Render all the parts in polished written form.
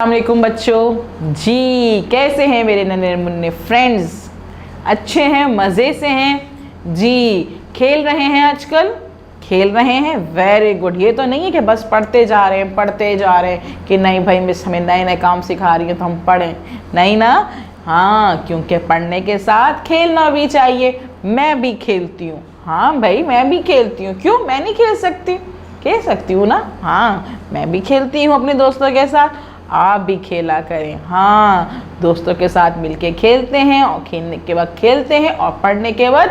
अस्सलामुअलैकुम बच्चों जी, कैसे हैं मेरे नन्हे मुन्ने फ्रेंड्स? अच्छे हैं, मज़े से हैं जी? खेल रहे हैं आजकल? खेल रहे हैं, वेरी गुड। ये तो नहीं है कि बस पढ़ते जा रहे हैं कि नहीं भाई मिस हमें नए नए काम सिखा रही है तो हम पढ़ें, नहीं ना। हाँ, क्योंकि पढ़ने के साथ खेलना भी चाहिए। मैं भी खेलती हूँ, हाँ भाई मैं भी खेलती हूँ। क्यों मैं नहीं खेल सकती? खेल सकती हूँ ना। हाँ, मैं भी खेलती हूँ अपने दोस्तों के साथ, आप भी खेला करें। हाँ, दोस्तों के साथ मिलके खेलते हैं और खेलने के बाद खेलते हैं और पढ़ने के बाद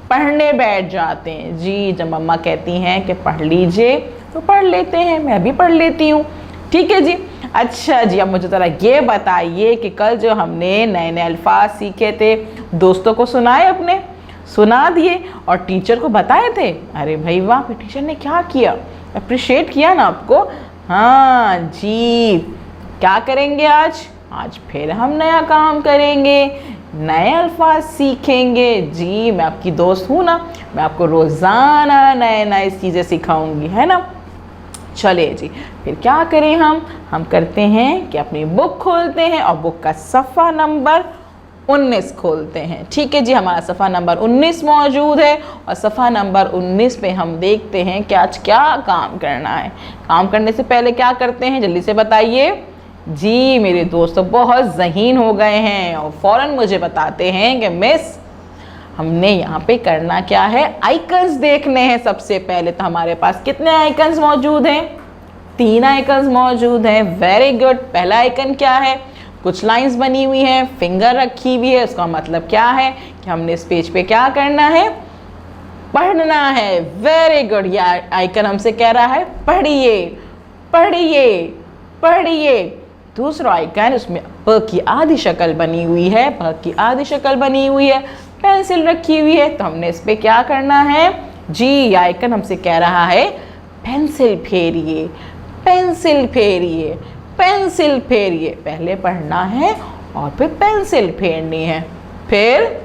पढ़ने बैठ जाते हैं जी। जब मम्मा कहती हैं कि पढ़ लीजिए तो पढ़ लेते हैं, मैं भी पढ़ लेती हूँ। ठीक है जी। अच्छा जी, अब मुझे ज़रा ये बताइए कि कल जो हमने नए नए अल्फाज सीखे थे, दोस्तों को सुनाए, अपने सुना दिए और टीचर को बताए थे? अरे भाई वाह, टीचर ने क्या किया, अप्रिशिएट किया ना आपको। हाँ जी, क्या करेंगे आज फिर हम नया काम करेंगे, नए अल्फाज सीखेंगे जी। मैं आपकी दोस्त हूँ ना, मैं आपको रोज़ाना नए नए चीज़ें सिखाऊंगी, है ना। चलिए जी, फिर क्या करें हम करते हैं कि अपनी बुक खोलते हैं और बुक का सफ़ा नंबर 19 खोलते हैं। ठीक है जी, हमारा सफ़ा नंबर 19 मौजूद है और सफ़ा नंबर 19 पे हम देखते हैं कि आज क्या काम करना है। काम करने से पहले क्या करते हैं, जल्दी से बताइए जी। मेरे दोस्त बहुत ज़हीन हो गए हैं और फ़ौरन मुझे बताते हैं कि मिस हमने यहाँ पे करना क्या है, आइकन्स देखने हैं। सबसे पहले तो हमारे पास कितने आइकन्स मौजूद हैं? 3 आइकन्स मौजूद हैं। Very good. पहला आइकन क्या है? कुछ लाइंस बनी हुई हैं, फिंगर रखी हुई है। उसका मतलब क्या है कि हमने इस पेज पे क्या करना है, पढ़ना है। Very good. या आइकन हमसे कह रहा है पढ़िए पढ़िए पढ़िए। दूसरा आइकन, उसमें प की आधी शक्ल बनी हुई है, प की आधी शक्ल बनी हुई है, पेंसिल रखी हुई है, तो हमने इस पे क्या करना है जी। आइकन हमसे कह रहा है पेंसिल फेरिए पेंसिल फेरिए पेंसिल फेरिए। पहले पढ़ना है और फिर पेंसिल फेरनी है। फिर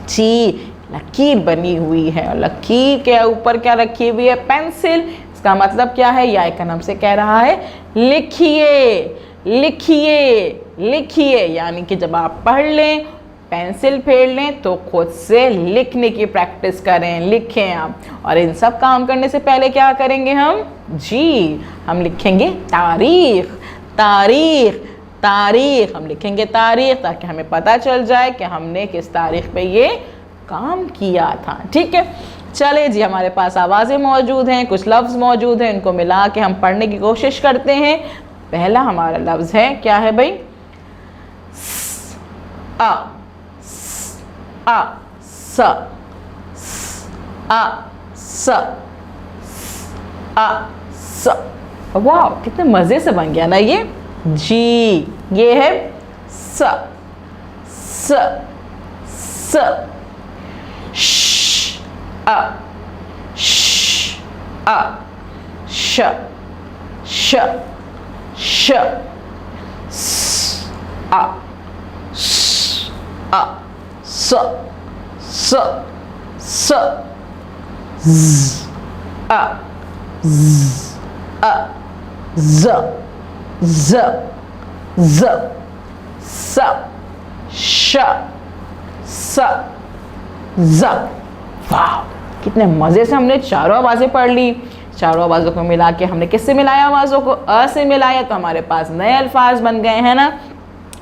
जी, लकीर बनी हुई है और लकीर के ऊपर क्या रखी हुई है, पेंसिल। इसका मतलब क्या है, ये आइकन हमसे कह रहा है लिखिए लिखिए लिखिए। यानी कि जब आप पढ़ लें, पेंसिल फेर लें तो खुद से लिखने की प्रैक्टिस करें, लिखें आप। और इन सब काम करने से पहले क्या करेंगे हम जी, हम लिखेंगे तारीख तारीख तारीख। हम लिखेंगे तारीख ताकि हमें पता चल जाए कि हमने किस तारीख पे ये काम किया था। ठीक है, चले जी, हमारे पास आवाज़ें मौजूद हैं, कुछ लफ्ज़ मौजूद हैं, इनको मिला के हम पढ़ने की कोशिश करते हैं। पहला हमारा लफ्ज़ है, क्या है भाई? आ आ स आ स आ स। वाह, कितने मज़े से बन गया ना ये जी। ये है स स स। श आ श आ श श श स आ स आ स स स z आ z आ z z z स श स ज। वाह, कितने मज़े से हमने चारों आवाज़ें पढ़ ली। चारों आवाज़ों को मिला के हमने किससे मिलाया, आवाज़ों को अ से मिलाया, तो हमारे पास नए अल्फाज बन गए हैं ना,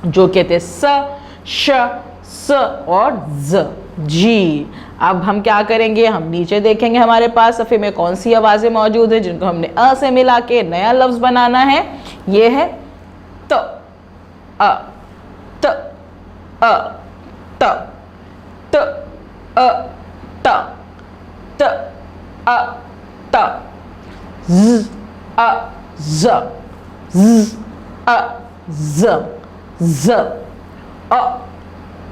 जो कहते स श स और ज जी। अब हम क्या करेंगे, हम नीचे देखेंगे हमारे पास सफ़े में कौन सी आवाज़ें मौजूद हैं जिनको हमने अ से मिला के नया लफ्ज़ बनाना है। ये है त अ त अ त त अ त त अ त z अ ज z अ ज z अ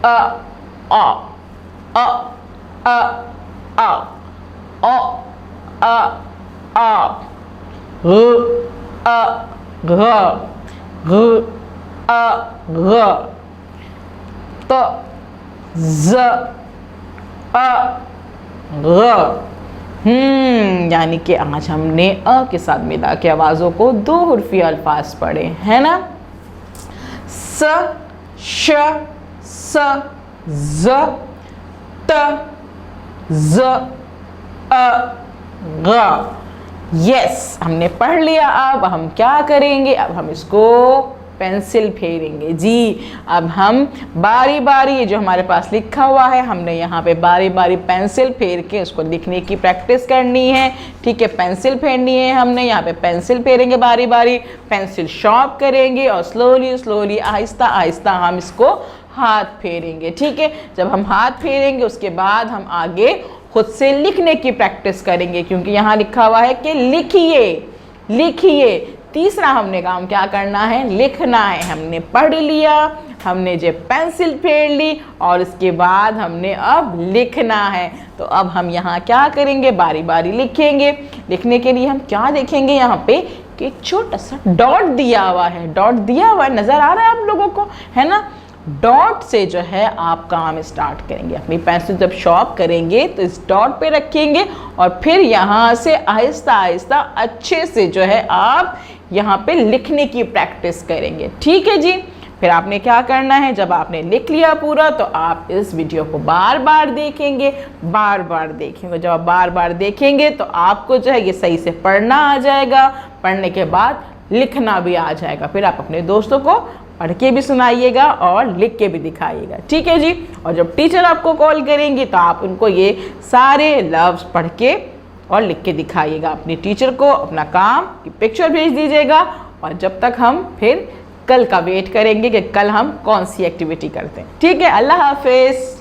अ आ अ अ आ अ अ आ घ अ घ त ज अ र यानी कि आज हमने अ के साथ मिला के आवाज़ों को 2 हुर्फी अल्फाज पढ़े, है ना। स, श, स, ज, त, ज, अ, ग। यस, हमने पढ़ लिया। अब हम क्या करेंगे, अब हम इसको पेंसिल फेरेंगे जी। अब हम बारी बारी जो हमारे पास लिखा हुआ है, हमने यहाँ पे बारी बारी पेंसिल फेर के उसको लिखने की प्रैक्टिस करनी है। ठीक है, पेंसिल फेरनी है हमने, यहाँ पे पेंसिल फेरेंगे बारी बारी, पेंसिल शार्प करेंगे और स्लोली स्लोली आहिस्ता आहिस्ता हम इसको हाथ फेरेंगे। ठीक है, जब हम हाथ फेरेंगे उसके बाद हम आगे खुद से लिखने की प्रैक्टिस करेंगे, क्योंकि यहाँ लिखा हुआ है कि लिखिए लिखिए। तीसरा हमने काम क्या करना है, लिखना है। हमने पढ़ लिया, हमने जो पेंसिल फेर ली और इसके बाद हमने अब लिखना है। तो अब हम यहाँ क्या करेंगे, बारी बारी लिखेंगे। लिखने के लिए हम क्या देखेंगे यहाँ पे कि छोटा सा डॉट दिया हुआ है, डॉट दिया हुआ है, नज़र आ रहा है आप लोगों को, है ना। डॉट से जो है आप काम स्टार्ट करेंगे। अपनी पेंसिल जब शार्प करेंगे तो इस डॉट पे रखेंगे और फिर यहाँ से आहिस्ता आहिस्ता अच्छे से जो है आप यहाँ पे लिखने की प्रैक्टिस करेंगे। ठीक है जी। फिर आपने क्या करना है, जब आपने लिख लिया पूरा तो आप इस वीडियो को बार बार देखेंगे, बार बार देखेंगे। जब आप बार बार देखेंगे तो आपको जो है ये सही से पढ़ना आ जाएगा, पढ़ने के बाद लिखना भी आ जाएगा। फिर आप अपने दोस्तों को पढ़ के भी सुनाइएगा और लिख के भी दिखाइएगा। ठीक है जी। और जब टीचर आपको कॉल करेंगे तो आप उनको ये सारे लफ्ज़ पढ़ के और लिख के दिखाइएगा। अपने टीचर को अपना काम की पिक्चर भेज दीजिएगा और जब तक हम फिर कल का वेट करेंगे कि कल हम कौन सी एक्टिविटी करते हैं। ठीक है, अल्लाह हाफिज़।